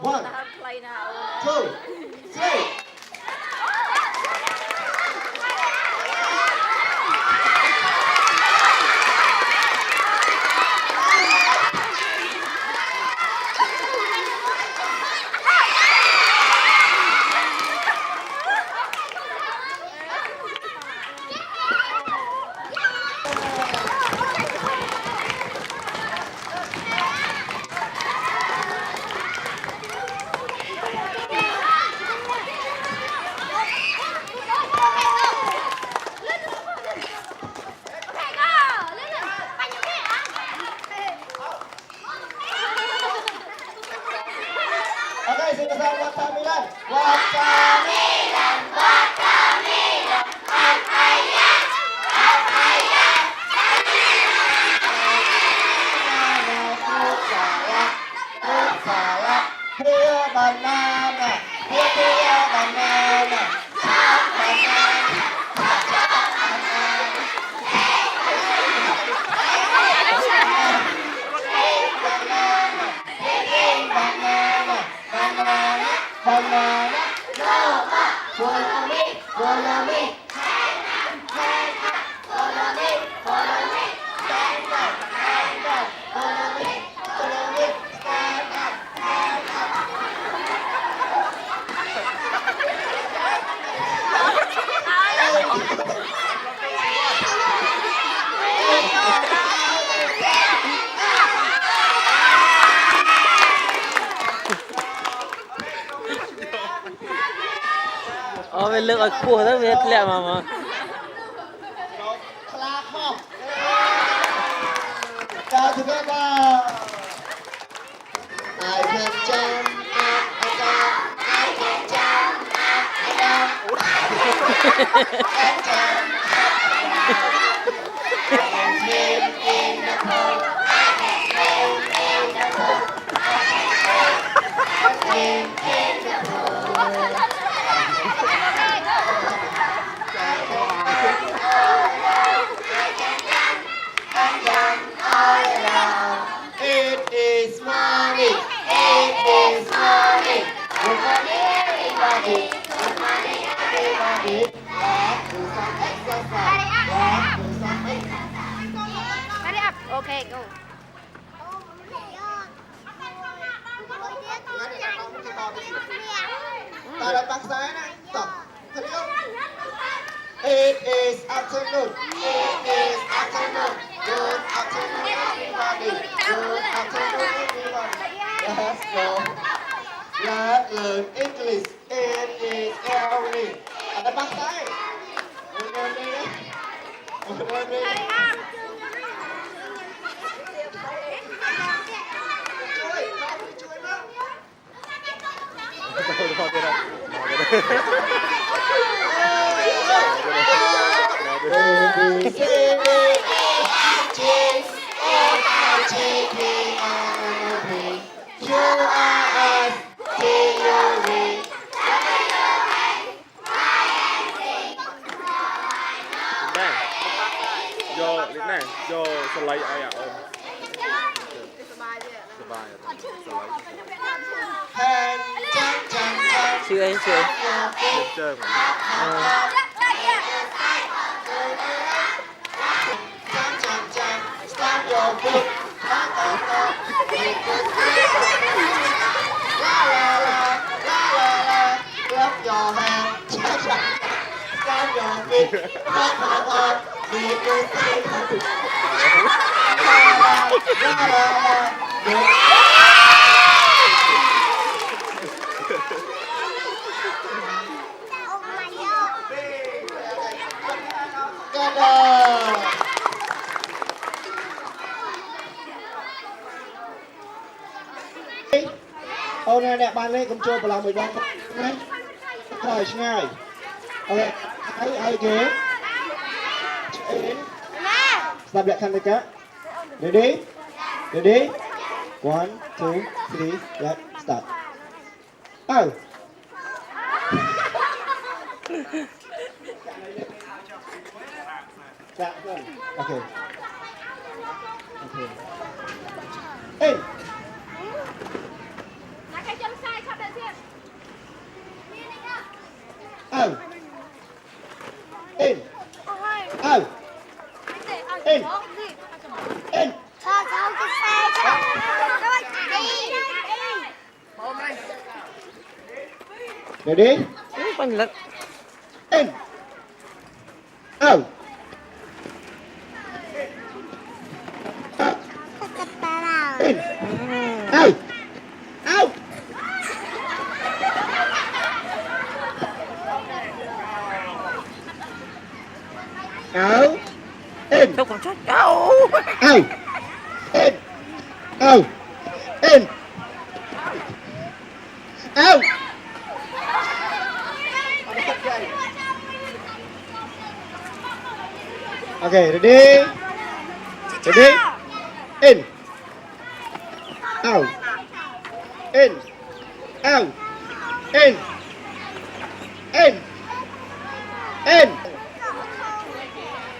one two three โอเคสิกระซังวัดตามิลันวัดตามิลันวัดตามิลันอัพไอยะอัพไอยะพุทธายะพุทธายะเพียบานานะเพียบานานะชักบานาชักบานาbanana, Roma, follow me, follow me, hang up, follow me, follow me, stand up, follow me, follow me, stand up, stand về lượng ở cua rất là lẹ mà clap off. Go together. I can jump up and down. I can jump up and down. And jump up and down. I can swim in the pool. I can swim in the pool. I can swim in the pool. It is morning. It is morning. Good morning, everybody. Good morning, everybody. Let's do some exercise. Let's do some exercise. Hurry up. Okay, go. Ta đây bằng sáng này. Tập. Thật không? It is afternoon. It is afternoon. Good afternoon, everybody. Good afternoon, everybody. Let's go. Let's learn English. It is early. Ada bằng sáng. Udah nih. Udah nih. Hurry up. Cuy, mau dicuy mau. Vô đến này, vô slide ai ạ ôm. Sờ bài chưa anh chưa Slide chơi mà. Stamp your foot. La la la, la la la. Clap your hands. Stamp your feet. Clap your arms. Make you say la la la la la. Together. Ô nè nè ban lên cùng chơi vào lòng 1 vòng đấy. Khỏi ngay. Ok, ai ghế. Stop that kind of cat. Ready? Ready? 1, 2, 3, let's start. Oh. Dạ vâng. Ok. Ok. Ê. Là cái chân sai ready Bánh lật. in out in out out out in Đâu còn chút. Đâu. out in out in out okay ready ready in out in out in in in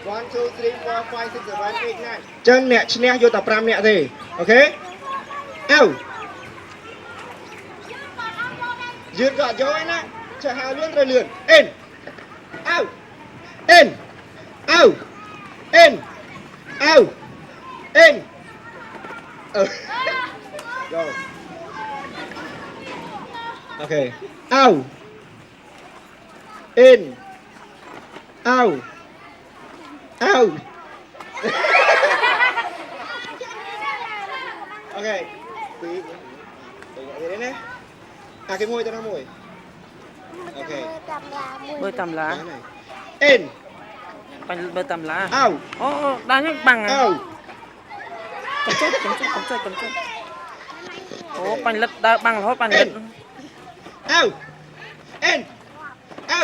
1 2 3 4 5 6 7 8 9ចឹងអ្នកឈ្នះយកតែ5នាក់ទេអូខេអៅយឺតក៏យកឯណាចេះហៅលឿនត្រូវលឿនអិនអៅអិនអៅអិនអៅអិនយកអូខេអៅអិនអៅអៅអូខេពីនេះណាអាគេមួយទៅណាមួយអូខេ Bơi tầm lá. in Bánh bơi tầm lá. អៅ Ô, đá nhắc bằng អៅ à. Cầm chút. Ô, bánh lật đá bằng thôi bánh lật. អៅ in អៅ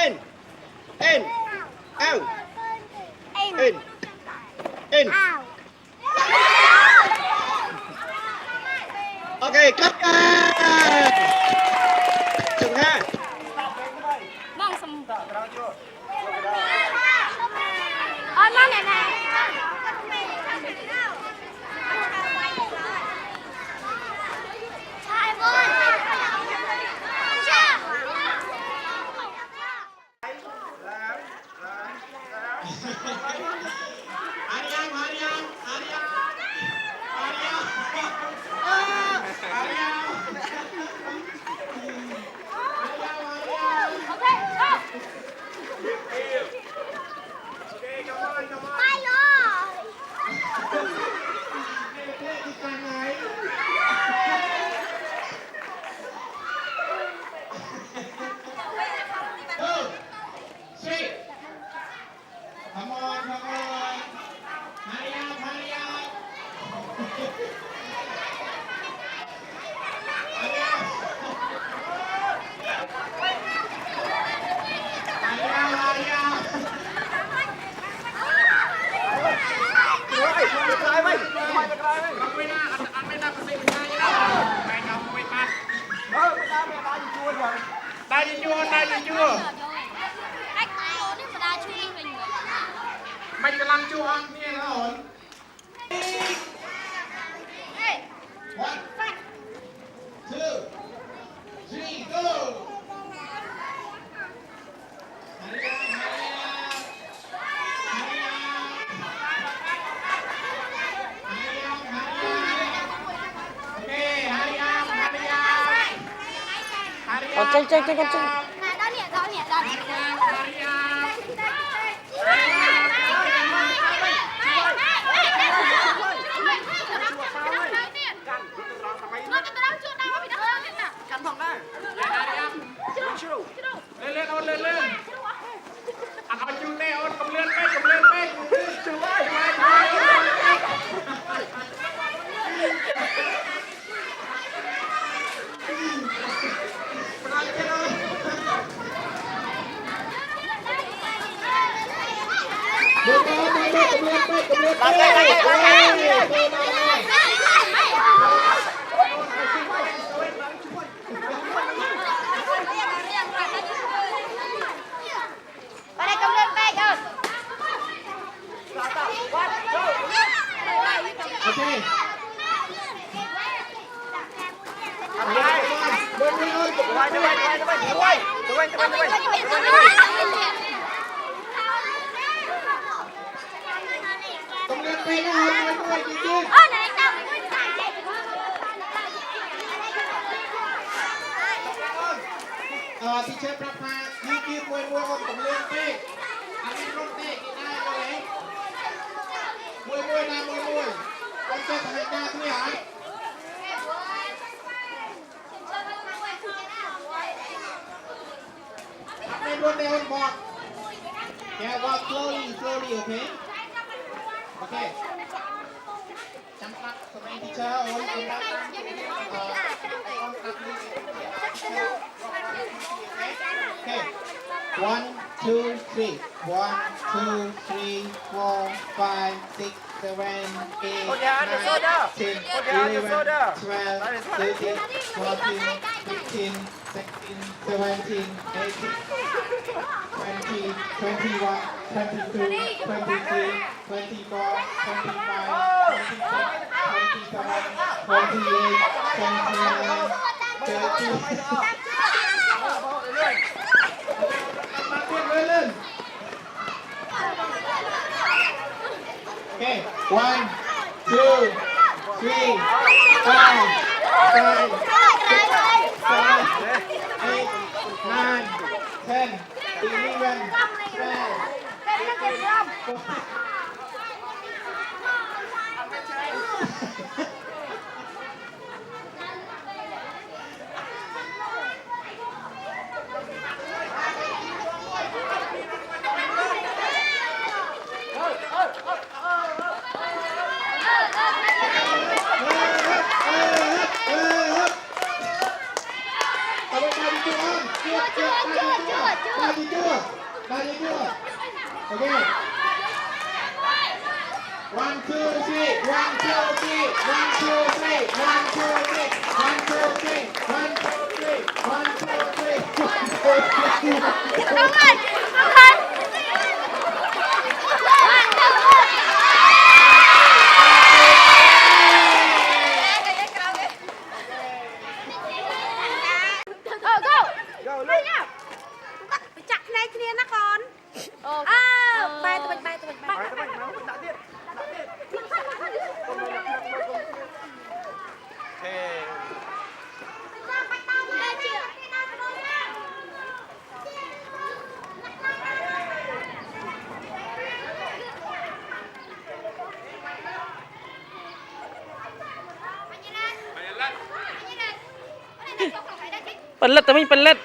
in in អៅ in in អូខេកាត់ជុំហាបងសុំត្រង់ជួអូនមកណែណែឆាយបងចា Come on. Hurry up. Hurry up. Đai đi chua. Mày cái lăng chua nghe nó ổn. One, two, three, go. Con chân. Lên ôn lên. Ăn ôn chu nè ôn cầm lên pe. Chú ơi. Okay. Không lên tay nó hơn thôi chị chứ. ที่เชฟรับมายืดมวยอ้นกับเลื่อนเป้อันนี้รถเต้กินได้เลยมวยนะมวยต้องเจอทางหน้าที่หายทำในรถเต้อ้นบอกแกว่า slowly okay จำกัดสมัยที่เช้าอ้นคุณได้Okay. 1, 2, 3. 1, 2, 3, 4, 5, 6, 7, 8, 9, 10, 11, 12, 13, 14, 15, 16, 17, 18, 20, 21, 22, 23, 24, 25, 26, 27, 28, 29, 30. Okay, 1, 2, 3, 4, 5, 6, 7, 8, 9, 10, 11, 12. โอเค 1, 2, 3, 1, 2, 3, 1, 2, 3, 1, 2, 3, 1, 2, 3, 1, 2, 3, 1, 2, 3, 1, 2, 3. เป็นเล็ดแต่ไม่เป็นเล็ด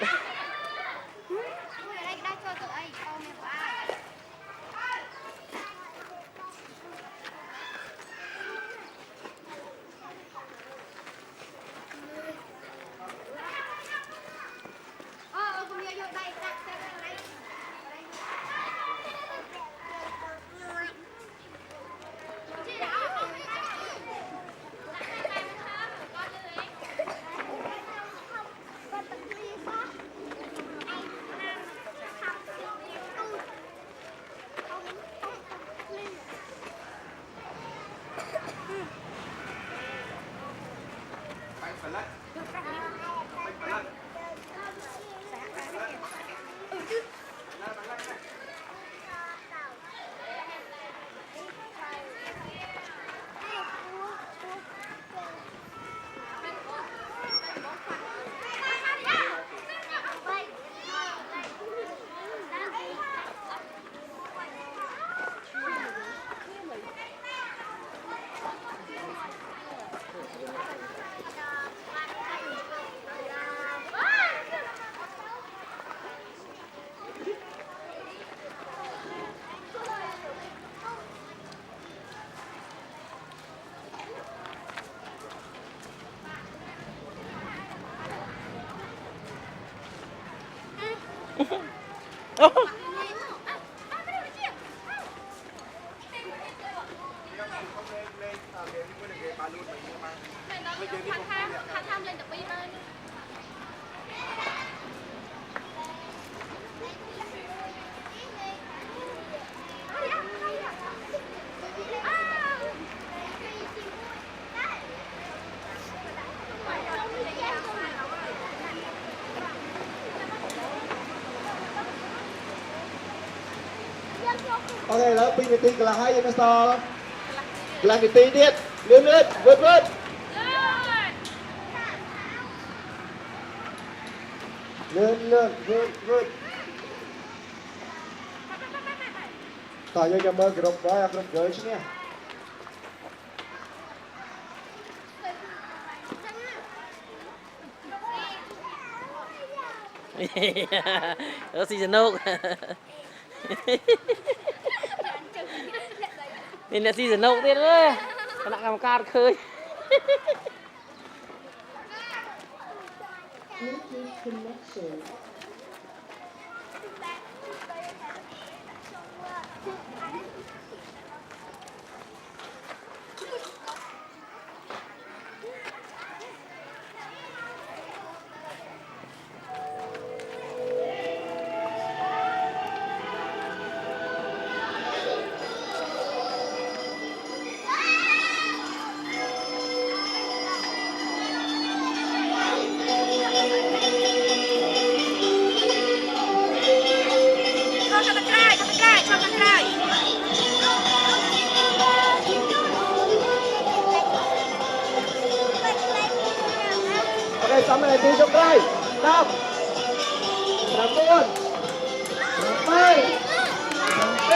โอเคแล้วปีนตีกำลังให้ยังไม่ซอกำลังตีเด็ดเลื่อนเลื่อนเลื่อนเลื่อน lươn vượt tỏ cho mơ group đó group gửi chứ nha si sân nốc nên là si sân nốc thế đấy các bạn làm card khơi ok xong rồi đi trong đây 5 9 8 7 ok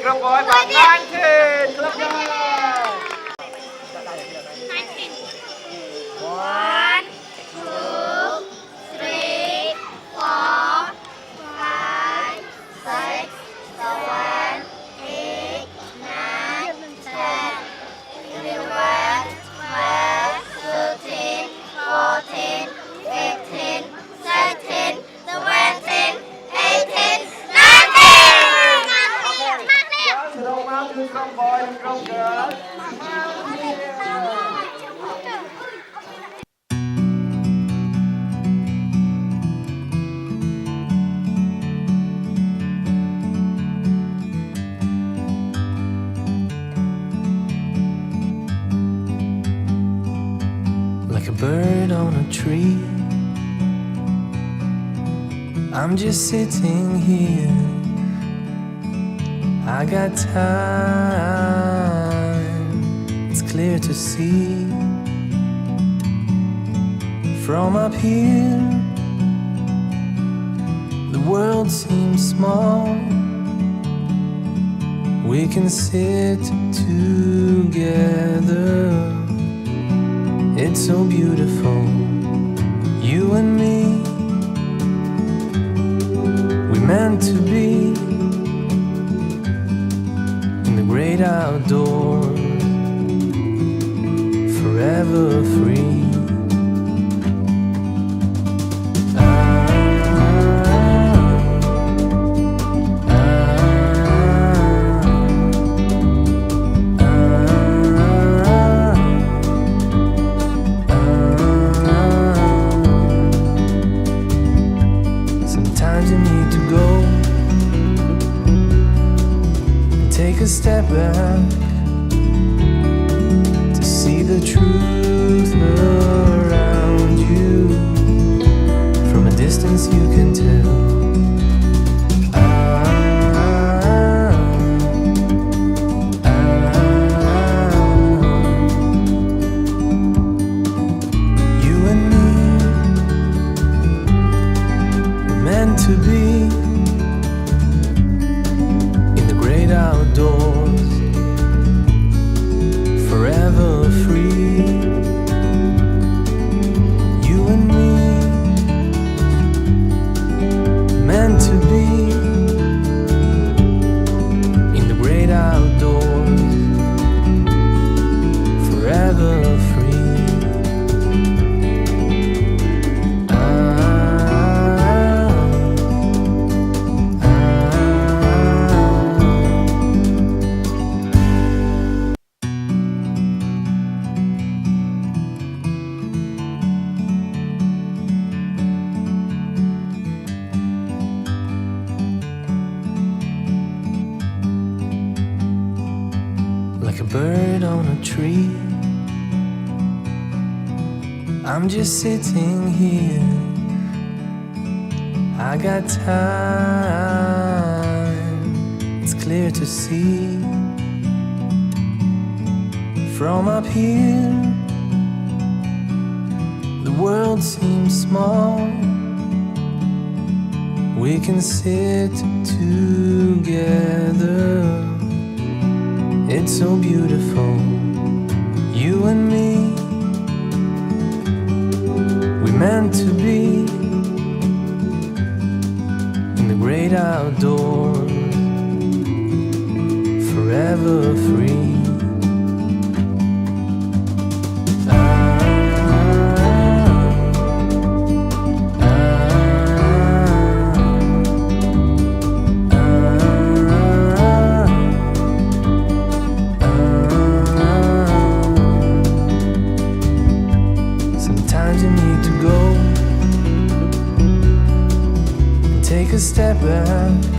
group boy bạn 19 group boy 1, 2, 3, 4, 5, 6, 7, 8, 9, 10, 11, 12, 13, 14, 15, 16, 17, 18, 19. Sơ đồ máuคือ group boy and group girl Like a bird on a tree, I'm just sitting here. I got time, it's clear to see. From up here, the world seems small. We can sit together. It's so beautiful, you and me. We meant to be in the great outdoors, forever free. Sometimes you need to go and take a step back to see the truth around you. From a distance you can tell. You and me were meant to be in the great outdoors, forever free. You and me meant to be in the great outdoors, forever free. bird on a tree. I'm just sitting here. I got time, it's clear to see. From up here, the world seems small. We can sit together. It's so beautiful, you and me. We meant to be in the great outdoors, forever free. Sometimes you need to go and take a step back